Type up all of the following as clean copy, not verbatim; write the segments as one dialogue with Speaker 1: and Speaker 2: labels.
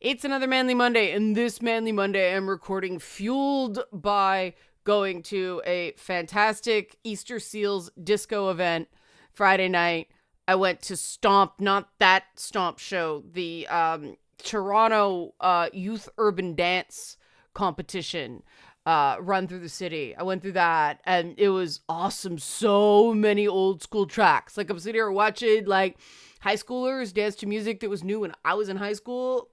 Speaker 1: It's another Manly Monday, and this Manly Monday I'm recording fueled by going to a fantastic Easter Seals disco event Friday night. I went to Stomp, not that Stomp show, the Toronto Youth Urban Dance competition run through the city. I went through that, and it was awesome. So many old school tracks. Like, I'm sitting here watching, like, high schoolers dance to music that was new when I was in high school.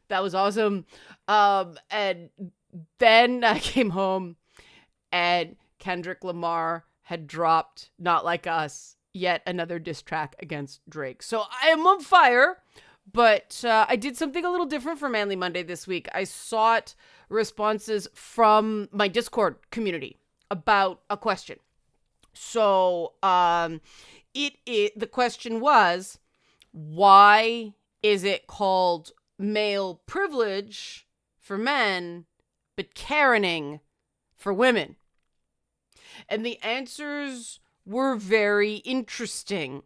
Speaker 1: That was awesome. And then I came home and Kendrick Lamar had dropped Not Like Us, yet another diss track against Drake. So I am on fire, but I did something a little different for Manly Monday this week. I sought responses from my Discord community about a question. So the question was, why is it called male privilege for men, but Karening for women? And the answers were very interesting.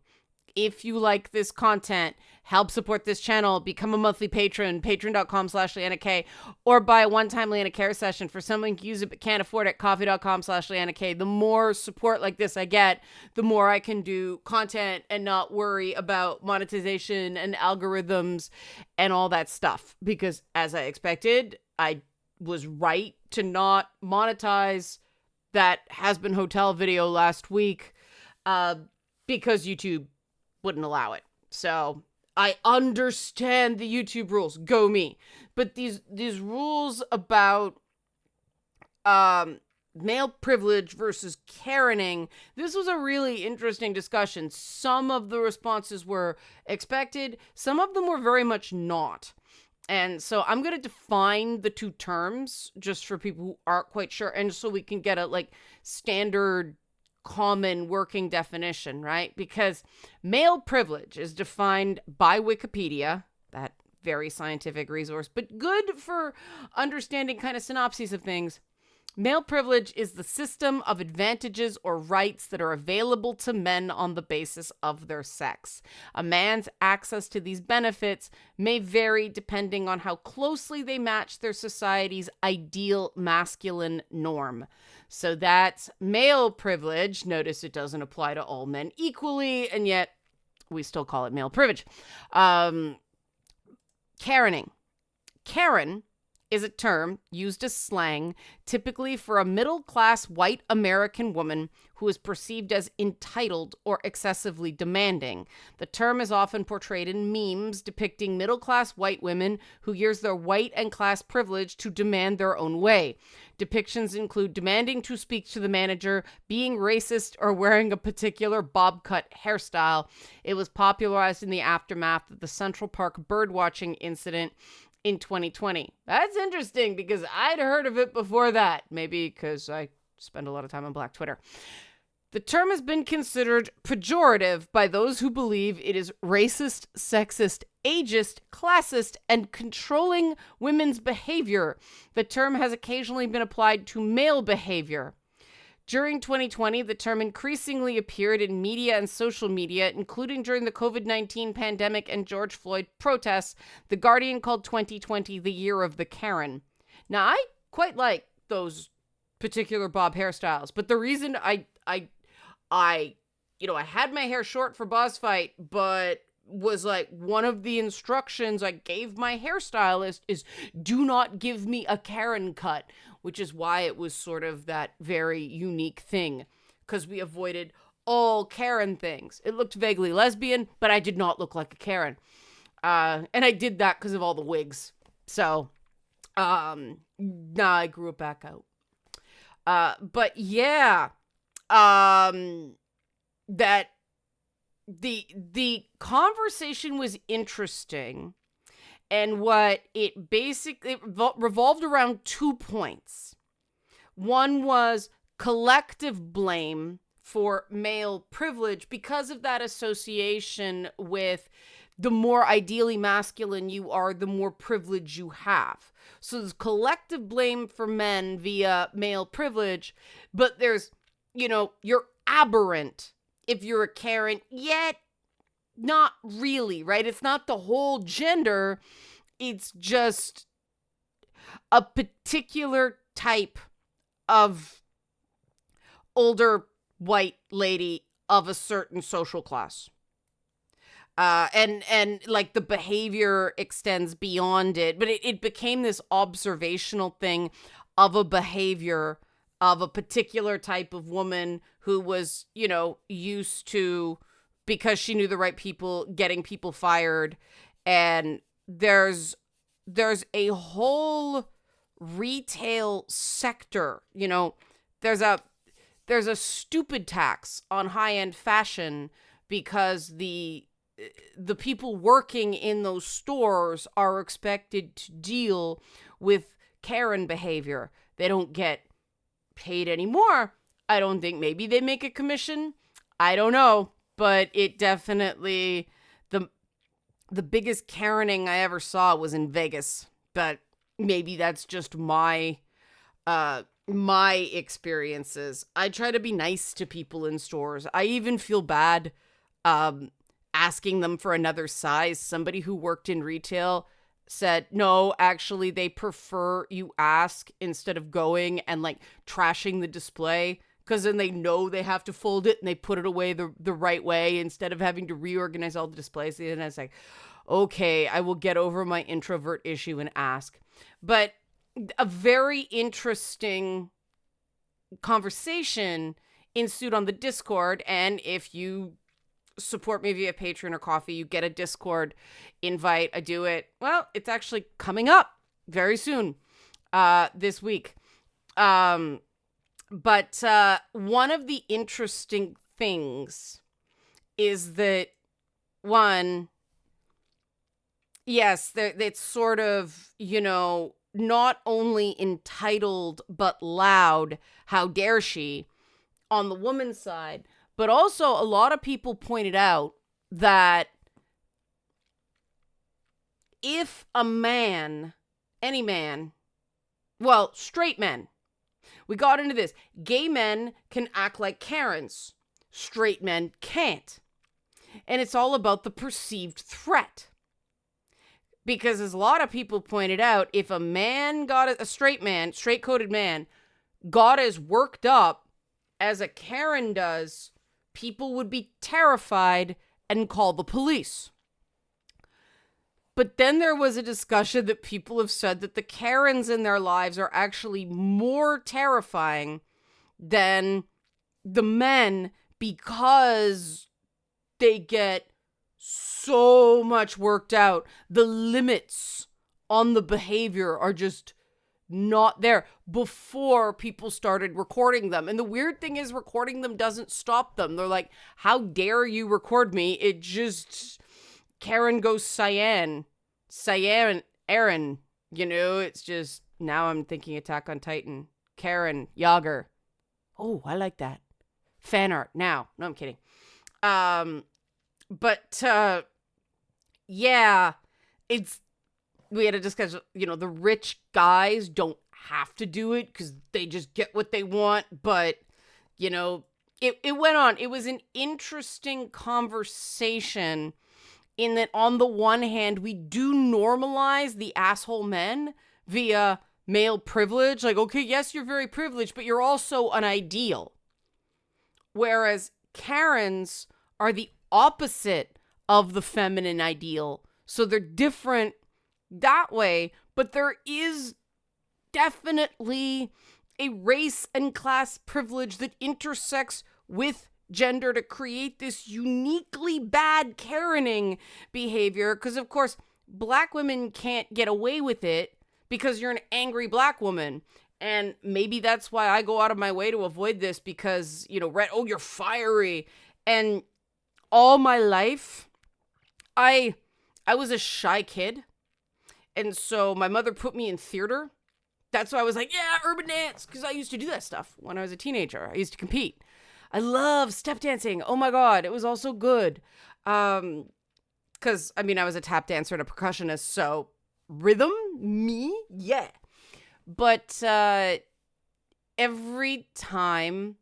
Speaker 1: If you like this content, help support this channel, become a monthly patron, patreon.com/LeannaK, or buy a one-time Leanna Care session for someone who can use it but can't afford it, coffee.com/LeannaK. The more support like this I get, the more I can do content and not worry about monetization and algorithms and all that stuff. Because as I expected, I was right to not monetize that Has Been Hotel video last week because YouTube wouldn't allow it. So I understand the YouTube rules. Go me. But these rules about male privilege versus Karening, this was a really interesting discussion. Some of the responses were expected. Some of them were very much not. And so I'm going to define the two terms just for people who aren't quite sure, and so we can get a like standard common working definition, right? Because male privilege is defined by Wikipedia, that very scientific resource, but good for understanding kind of synopses of things. Male privilege is the system of advantages or rights that are available to men on the basis of their sex. A man's access to these benefits may vary depending on how closely they match their society's ideal masculine norm. So that's male privilege. Notice it doesn't apply to all men equally, and yet we still call it male privilege. Karening. Karen is a term used as slang, typically for a middle-class white American woman who is perceived as entitled or excessively demanding. The term is often portrayed in memes depicting middle-class white women who use their white and class privilege to demand their own way. Depictions include demanding to speak to the manager, being racist, or wearing a particular bob cut hairstyle. It was popularized in the aftermath of the Central Park birdwatching incident in 2020. That's interesting because I'd heard of it before that. Maybe because I spend a lot of time on Black Twitter. The term has been considered pejorative by those who believe it is racist, sexist, ageist, classist, and controlling women's behavior. The term has occasionally been applied to male behavior. During 2020, the term increasingly appeared in media and social media, including during the COVID-19 pandemic and George Floyd protests. The Guardian called 2020 the year of the Karen. Now, I quite like those particular bob hairstyles, but the reason I had my hair short for Boss Fight, but was like one of the instructions I gave my hairstylist is do not give me a Karen cut, which is why it was sort of that very unique thing, because we avoided all Karen things. It looked vaguely lesbian, but I did not look like a Karen. And I did that because of all the wigs. So, I grew it back out. But yeah, that the conversation was interesting, and what it basically revolved around 2 points. One was collective blame for male privilege because of that association with the more ideally masculine you are, the more privilege you have. So there's collective blame for men via male privilege, but there's, you're aberrant if you're a Karen, yet not really, right? It's not the whole gender. it's just a particular type of older white lady of a certain social class. And like the behavior extends beyond it, but it became this observational thing of a behavior of a particular type of woman who was, used to, because she knew the right people, getting people fired. And there's a whole retail sector, there's a stupid tax on high-end fashion because the people working in those stores are expected to deal with Karen behavior. They don't get paid anymore. I don't think. Maybe they make a commission. I don't know. But it definitely, the biggest Karening I ever saw was in Vegas. But maybe that's just my experiences. I try to be nice to people in stores. I even feel bad asking them for another size. Somebody who worked in retail said, no, actually, they prefer you ask instead of going and like trashing the display, because then they know they have to fold it and they put it away the right way instead of having to reorganize all the displays. And I was like, okay, I will get over my introvert issue and ask. But a very interesting conversation ensued on the Discord. And if you support me via Patreon or Coffee, you get a Discord invite. I do it. Well, it's actually coming up very soon, this week. But one of the interesting things is that, one, yes, it's sort of, not only entitled but loud, how dare she, on the woman's side. But also, a lot of people pointed out that if a man, any man, well, straight men, we got into this. Gay men can act like Karens. Straight men can't. And it's all about the perceived threat. Because as a lot of people pointed out, if a man got a straight man, straight-coded man, got as worked up as a Karen does, people would be terrified and call the police. But then there was a discussion that people have said that the Karens in their lives are actually more terrifying than the men, because they get so much worked out. The limits on the behavior are just not there before people started recording them. And the weird thing is, recording them doesn't stop them. They're like, how dare you record me? It just, Karen goes cyan, Aaron, it's just, now I'm thinking Attack on Titan. Karen, Yager. Oh, I like that. Fan art now. No, I'm kidding. Yeah, we had a discussion, the rich guys don't have to do it because they just get what they want. But, it went on. It was an interesting conversation in that, on the one hand, we do normalize the asshole men via male privilege. Like, okay, yes, you're very privileged, but you're also an ideal. Whereas Karens are the opposite of the feminine ideal. So they're different that way, but there is definitely a race and class privilege that intersects with gender to create this uniquely bad Karening behavior. Because, of course, black women can't get away with it because you're an angry black woman. And maybe that's why I go out of my way to avoid this, because, you're fiery. And all my life, I was a shy kid. And so my mother put me in theater. That's why I was like, yeah, urban dance, because I used to do that stuff when I was a teenager. I used to compete. I love step dancing. Oh my God, it was all so good. Because, I was a tap dancer and a percussionist, so rhythm, me, yeah. But every time,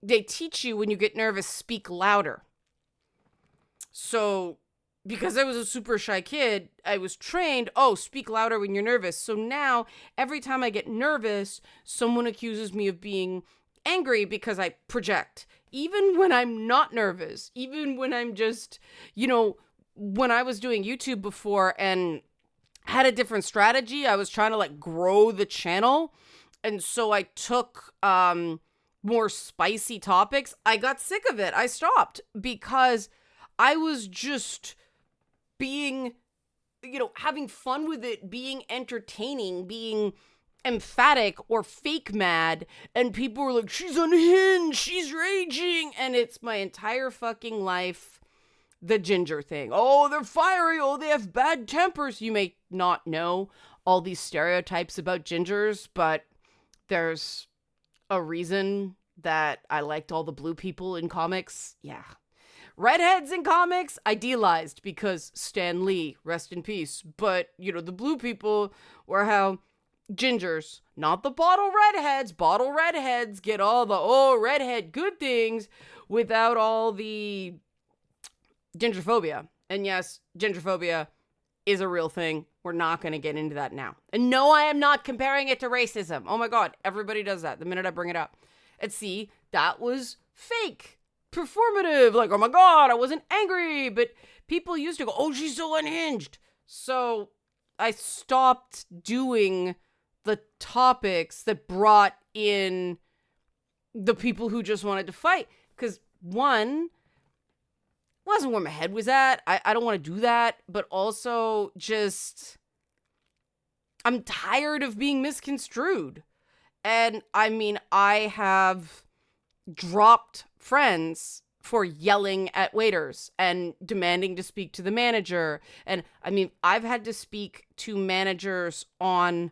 Speaker 1: they teach you when you get nervous, speak louder. So because I was a super shy kid, I was trained, oh, speak louder when you're nervous. So now every time I get nervous, someone accuses me of being angry because I project. Even when I'm not nervous, even when I'm just, when I was doing YouTube before and had a different strategy, I was trying to like grow the channel. And so I took more spicy topics. I got sick of it. I stopped because I was just being, having fun with it, being entertaining, being emphatic or fake mad, and people were like, she's unhinged, she's raging, and it's my entire fucking life, the ginger thing. Oh, they're fiery, oh, they have bad tempers. You may not know all these stereotypes about gingers, but there's a reason that I liked all the blue people in comics. Yeah. Redheads in comics, idealized because Stan Lee, rest in peace. But, the blue people were how gingers, not the bottle redheads get all the, redhead good things without all the gingerphobia. And yes, gingerphobia is a real thing. We're not going to get into that now. And no, I am not comparing it to racism. Oh my God, everybody does that the minute I bring it up. And see, that was fake. Performative, like, oh my God, I wasn't angry, but people used to go, oh, she's so unhinged. So I stopped doing the topics that brought in the people who just wanted to fight, because one, wasn't where my head was at. I don't want to do that, but also just, I'm tired of being misconstrued. And I mean, I have dropped friends for yelling at waiters and demanding to speak to the manager. And I mean, I've had to speak to managers on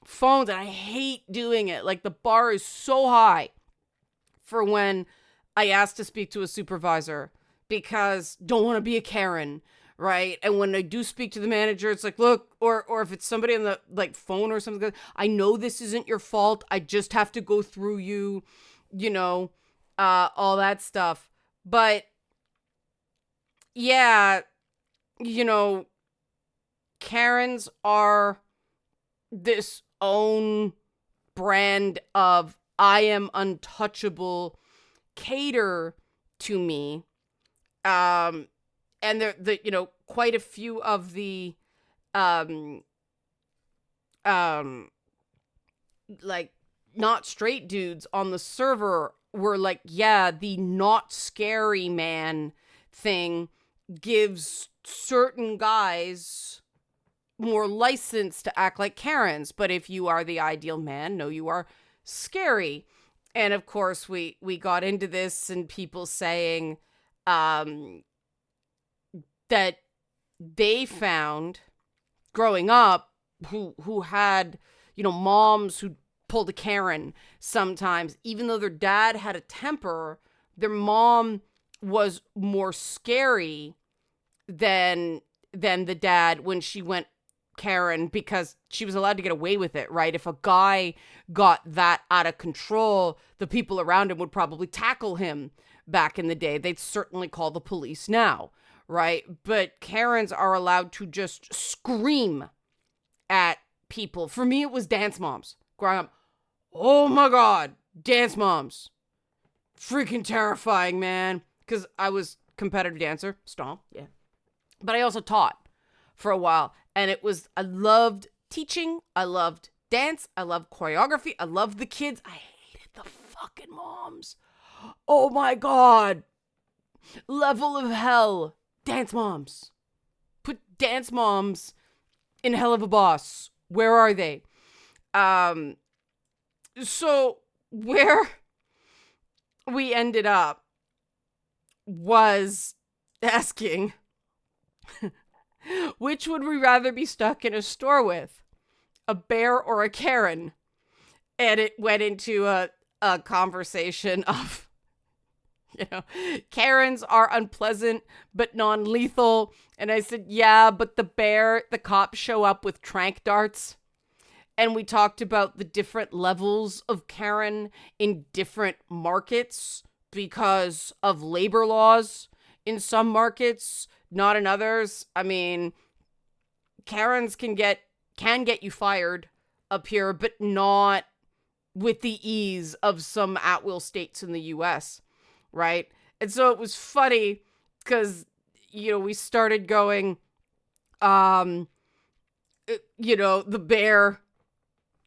Speaker 1: phones, and I hate doing it. Like, the bar is so high for when I ask to speak to a supervisor because don't want to be a Karen, right? And when I do speak to the manager, it's like, look, or if it's somebody on the like phone or something, I know this isn't your fault. I just have to go through you, all that stuff. But yeah, Karens are this own brand of I am untouchable, cater to me. And quite a few of the like not straight dudes on the server were like, yeah, the not scary man thing gives certain guys more license to act like Karens. But if you are the ideal man, no, you are scary. And of course, we got into this and people saying that they found growing up who had, moms who pulled a Karen sometimes, even though their dad had a temper, their mom was more scary than the dad when she went Karen, because she was allowed to get away with it, right? If a guy got that out of control, the people around him would probably tackle him back in the day. They'd certainly call the police now, right? But Karens are allowed to just scream at people. For me, it was dance moms growing up. Oh my God, dance moms. Freaking terrifying, man. Because I was competitive dancer, stomp, yeah. But I also taught for a while. And I loved teaching. I loved dance. I loved choreography. I loved the kids. I hated the fucking moms. Oh my God. Level of hell. Dance moms. Put dance moms in Hell of a Boss. Where are they? So where we ended up was asking, which would we rather be stuck in a store with? A bear or a Karen? And it went into a conversation of, Karens are unpleasant but non-lethal. And I said, yeah, but the cops show up with tranq darts. And we talked about the different levels of Karen in different markets because of labor laws. In some markets, not in others. I mean, Karens can get you fired up here, but not with the ease of some at-will states in the US, right? And so it was funny because, we started going, the bear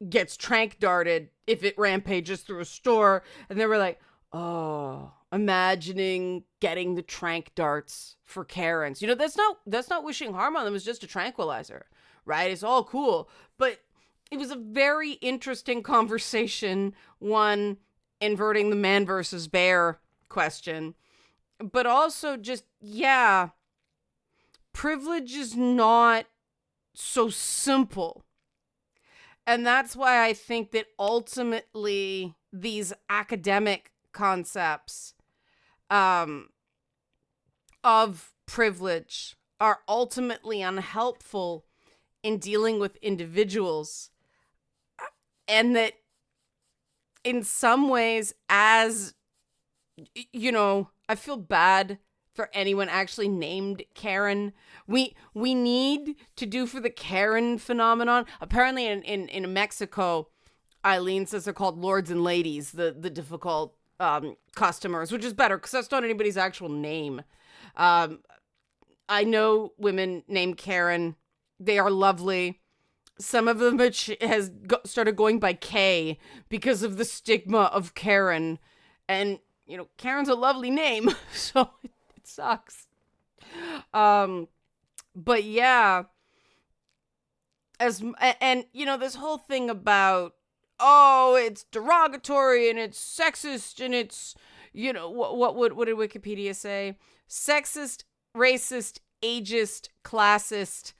Speaker 1: gets trank darted if it rampages through a store. And they were like, oh, imagining getting the trank darts for Karens. That's not wishing harm on them. It's just a tranquilizer, right? It's all cool. But it was a very interesting conversation, one inverting the man versus bear question, but also just, privilege is not so simple. And that's why I think that ultimately these academic concepts of privilege are ultimately unhelpful in dealing with individuals. And that in some ways, as, I feel bad for anyone actually named Karen. We need to do for the Karen phenomenon. Apparently in Mexico, Eileen says they're called lords and ladies, the difficult customers, which is better because that's not anybody's actual name. I know women named Karen. They are lovely. Some of them started going by K because of the stigma of Karen. And, Karen's a lovely name, so it sucks. But yeah, this whole thing about, it's derogatory and it's sexist and it's, what did Wikipedia say? Sexist, racist, ageist, classist.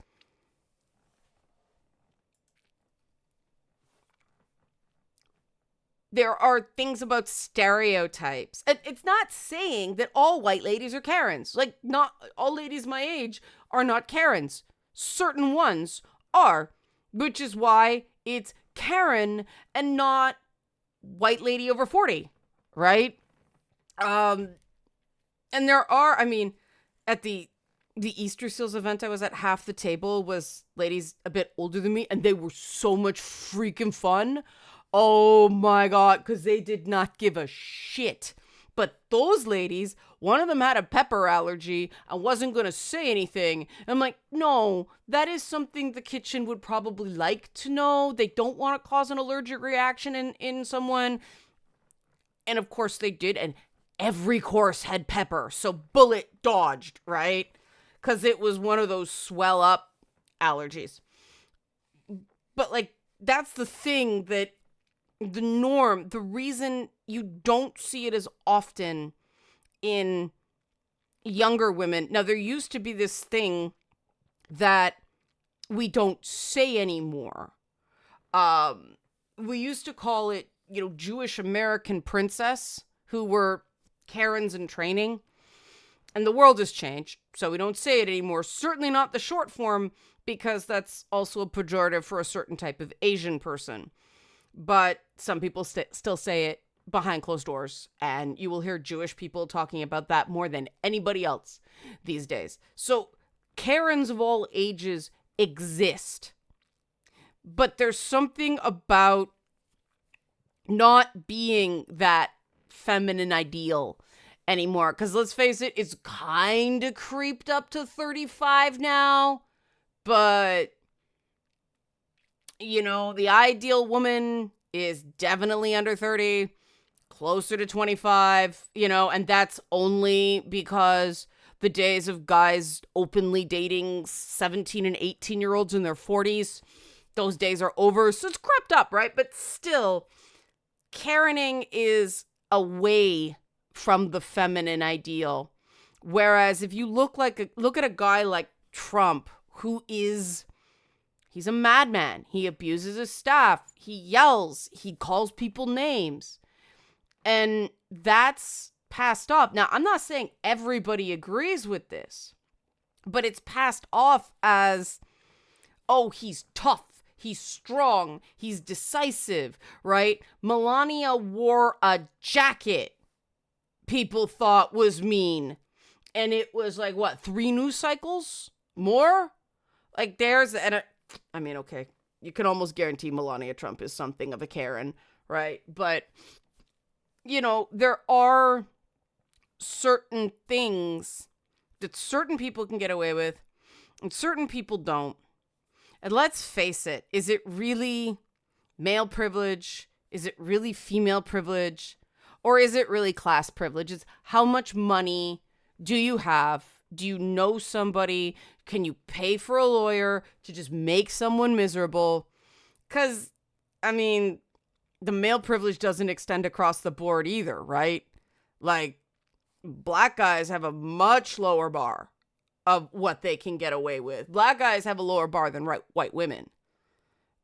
Speaker 1: There are things about stereotypes. And it's not saying that all white ladies are Karens. Like, not all ladies my age are not Karens. Certain ones are, which is why it's Karen and not white lady over 40, right? And there are, at the Easter Seals event I was at, half the table was ladies a bit older than me, and they were so much freaking fun. Oh my God, because they did not give a shit. But those ladies, one of them had a pepper allergy and wasn't going to say anything. I'm like, no, that is something the kitchen would probably like to know. They don't want to cause an allergic reaction in someone. And of course they did. And every course had pepper. So bullet dodged, right? Because it was one of those swell up allergies. But that's the thing that the norm, the reason you don't see it as often in younger women. Now, there used to be this thing that we don't say anymore. We used to call it, Jewish American princess, who were Karens in training. And the world has changed, so we don't say it anymore. Certainly not the short form, because that's also a pejorative for a certain type of Asian person. But some people still say it behind closed doors, and you will hear Jewish people talking about that more than anybody else these days. So Karens of all ages exist, but there's something about not being that feminine ideal anymore. Because let's face it, it's kind of creeped up to 35 now, but the ideal woman is definitely under 30, closer to 25, and that's only because the days of guys openly dating 17 and 18-year-olds in their 40s, those days are over. So it's crept up, right? But still, Karening is away from the feminine ideal. Whereas if you look at a guy like Trump, who is... he's a madman. He abuses his staff. He yells. He calls people names. And that's passed off. Now, I'm not saying everybody agrees with this, but it's passed off as, he's tough. He's strong. He's decisive, right? Melania wore a jacket people thought was mean. And it was like, what, 3 news cycles? More? Like I mean, okay, you can almost guarantee Melania Trump is something of a Karen, right? But, there are certain things that certain people can get away with and certain people don't. And let's face it, is it really male privilege? Is it really female privilege? Or is it really class privilege? It's how much money do you have? Do you know somebody? Can you pay for a lawyer to just make someone miserable? Because, I mean, the male privilege doesn't extend across the board either, right? Like, black guys have a much lower bar of what they can get away with. Black guys have a lower bar than white women.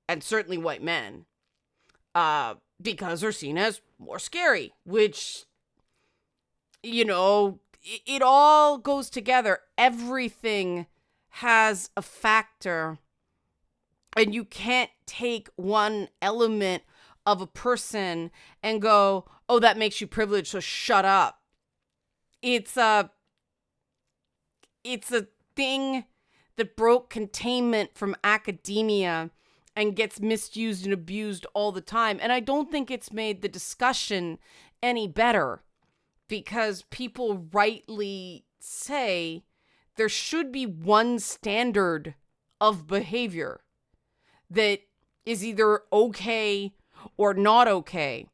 Speaker 1: And certainly white men. Because they're seen as more scary, which, it all goes together. Everything has a factor, and you can't take one element of a person and go, oh, that makes you privileged, so shut up. It's a thing that broke containment from academia and gets misused and abused all the time. And I don't think it's made the discussion any better, because people rightly say there should be one standard of behavior that is either okay or not okay.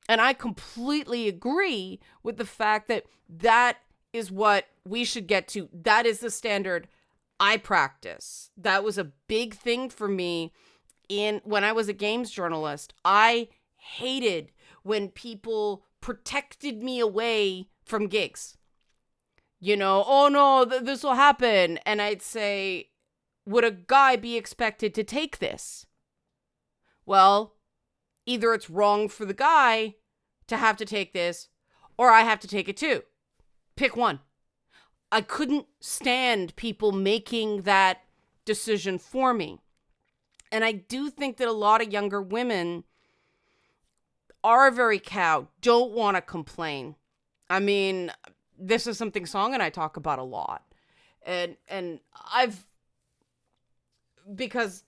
Speaker 1: And I completely agree with the fact that that is what we should get to. That is the standard I practice. That was a big thing for me when I was a games journalist. I hated when people protected me away from gigs. Oh no, this will happen. And I'd say, would a guy be expected to take this? Well, either it's wrong for the guy to have to take this, or I have to take it too. Pick one. I couldn't stand people making that decision for me. And I do think that a lot of younger women are very cowed, don't want to complain. I mean, this is something Song and I talk about a lot. And because,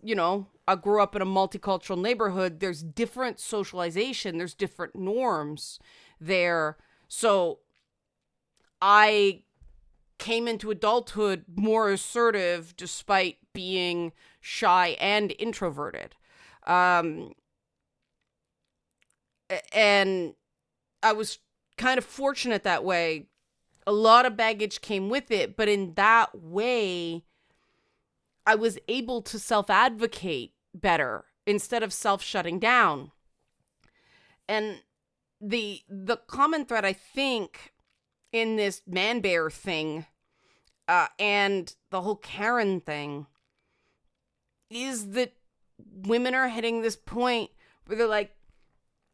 Speaker 1: I grew up in a multicultural neighborhood, there's different socialization, there's different norms there. So I came into adulthood more assertive despite being shy and introverted. And I was kind of fortunate that way. A lot of baggage came with it, but in that way, I was able to self-advocate better instead of self-shutting down. And the common thread, I think, in this man bear thing and the whole Karen thing is that women are hitting this point where they're like,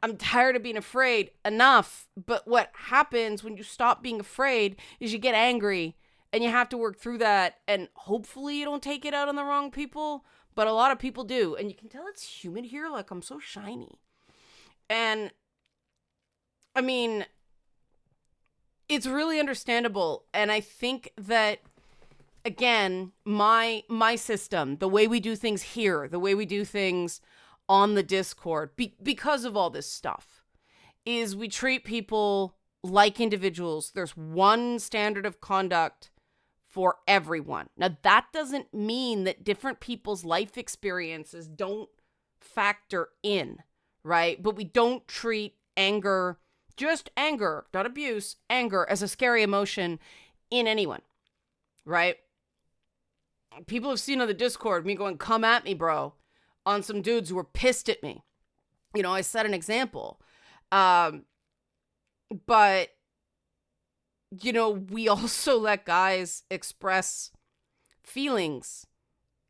Speaker 1: I'm tired of being afraid, enough. But what happens when you stop being afraid is you get angry and you have to work through that. And hopefully you don't take it out on the wrong people, but a lot of people do. And you can tell it's humid here, like I'm so shiny. And I mean, it's really understandable. And I think that, again, my system, the way we do things here, the way we do things on the Discord, because of all this stuff, is we treat people like individuals. There's one standard of conduct for everyone. Now, that doesn't mean that different people's life experiences don't factor in, right? But we don't treat anger, just anger, not abuse, anger as a scary emotion in anyone, right? People have seen on the Discord me going, come at me, bro, on some dudes who were pissed at me. I set an example. But, we also let guys express feelings.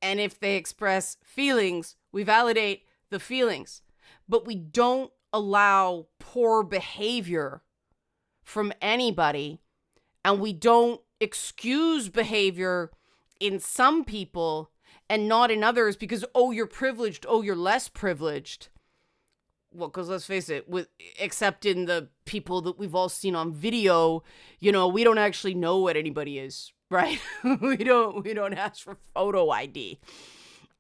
Speaker 1: And if they express feelings, we validate the feelings. But we don't allow poor behavior from anybody. And we don't excuse behavior in some people and not in others because, oh, you're privileged, oh, you're less privileged. Well, because let's face it, except in the people that we've all seen on video, we don't actually know what anybody is, right? we don't ask for photo ID.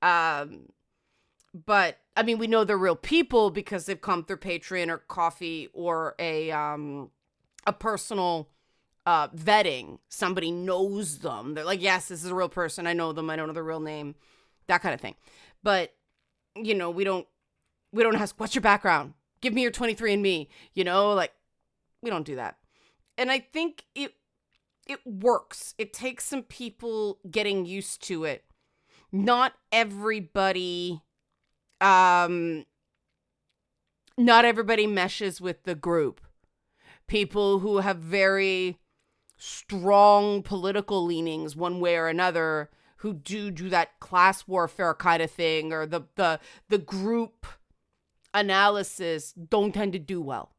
Speaker 1: But I mean, we know they're real people because they've come through Patreon or Coffee or a personal vetting. Somebody knows them. They're like, yes, this is a real person. I know them. I don't know their real name, that kind of thing. But we don't ask, what's your background? Give me your 23andMe. Like, we don't do that. And I think it works. It takes some people getting used to it. Not everybody meshes with the group. People who have very strong political leanings one way or another, who do that class warfare kind of thing, or the group analysis, don't tend to do well,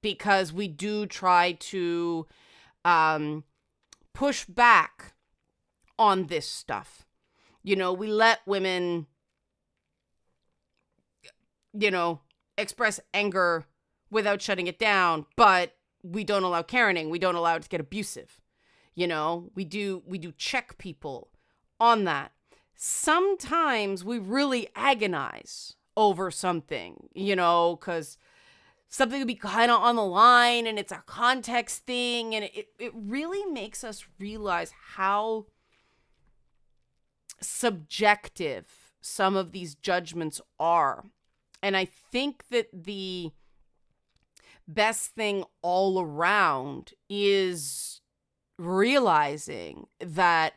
Speaker 1: because we do try to push back on this stuff. We let women, express anger without shutting it down, but we don't allow Karening. We don't allow it to get abusive. We do check people on that. Sometimes we really agonize over something, because something would be kind of on the line and it's a context thing. And it really makes us realize how subjective some of these judgments are. And I think that the best thing all around is realizing that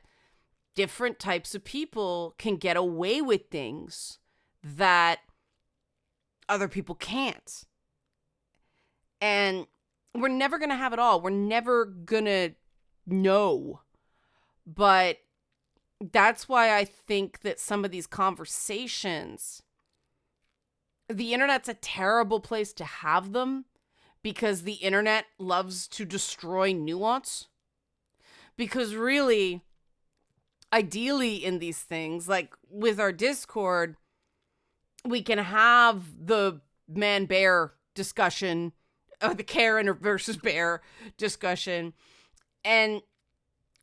Speaker 1: different types of people can get away with things that other people can't. And we're never going to have it all. We're never going to know. But that's why I think that some of these conversations, the internet's a terrible place to have them, because the internet loves to destroy nuance. Because really, ideally in these things, like with our Discord, we can have the man-bear discussion, the Karen versus bear discussion, and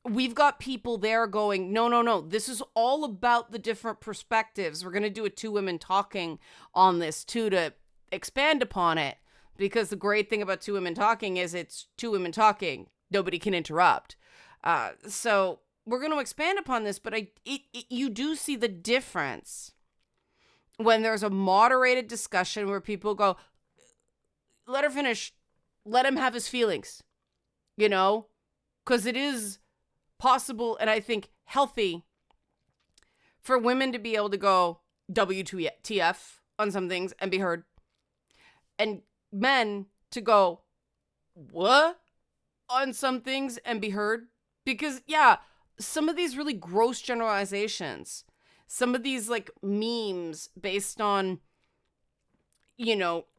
Speaker 1: we've got people there going, no, this is all about the different perspectives. We're going to do a two women talking on this too, to expand upon it, because the great thing about two women talking is it's two women talking. Nobody can interrupt. So we're going to expand upon this, but you do see the difference when there's a moderated discussion where people go, let her finish, let him have his feelings, because it is possible, and I think healthy, for women to be able to go WTF on some things and be heard, and men to go what on some things and be heard. Because some of these really gross generalizations, some of these like memes based on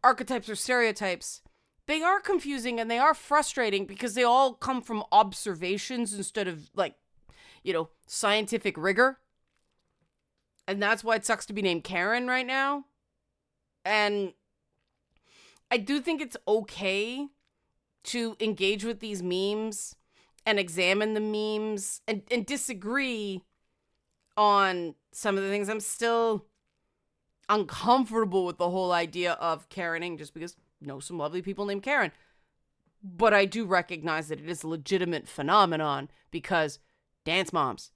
Speaker 1: archetypes or stereotypes, they are confusing and they are frustrating, because they all come from observations instead of scientific rigor. And that's why it sucks to be named Karen right now. And I do think it's okay to engage with these memes and examine the memes and disagree on some of the things. I'm still uncomfortable with the whole idea of Karening, just because I know some lovely people named Karen. But I do recognize that it is a legitimate phenomenon, because dance moms.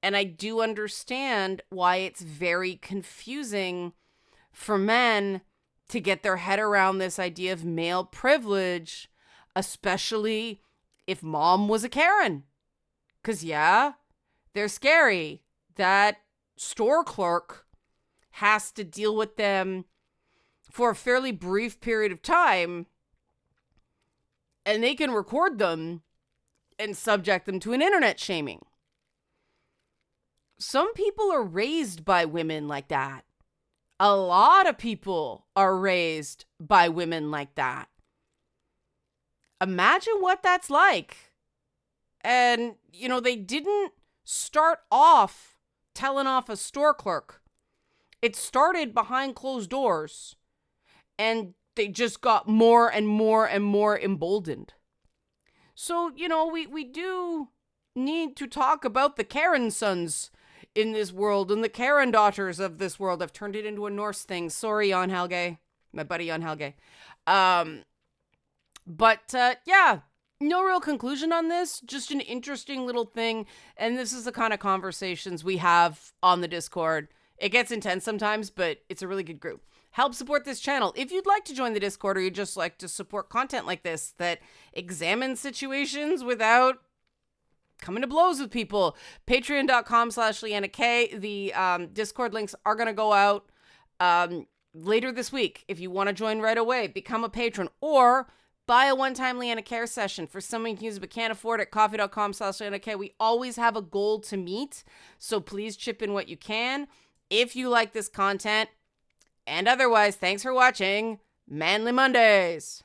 Speaker 1: And I do understand why it's very confusing for men to get their head around this idea of male privilege, especially if mom was a Karen. Because, they're scary. That store clerk has to deal with them for a fairly brief period of time, and they can record them and subject them to an internet shaming. Some people are raised by women like that. A lot of people are raised by women like that. Imagine what that's like. And, they didn't start off telling off a store clerk. It started behind closed doors. and they just got more and more and more emboldened. So, we do need to talk about the Karen sons in this world and the Karen daughters of this world. I've turned it into a Norse thing. Sorry, Jan Helge, my buddy Jan Helge. Yeah, no real conclusion on this. Just an interesting little thing. And this is the kind of conversations we have on the Discord. It gets intense sometimes, but it's a really good group. Help support this channel. If you'd like to join the Discord or you'd just like to support content like this that examines situations without coming to blows with people, patreon.com/LeannaK. The Discord links are going to go out later this week. If you want to join right away, become a patron or buy a one-time Leanna Care session for someone you can use but can't afford at coffee.com/LeannaK. We always have a goal to meet, so please chip in what you can. If you like this content, and otherwise, thanks for watching Manly Mondays.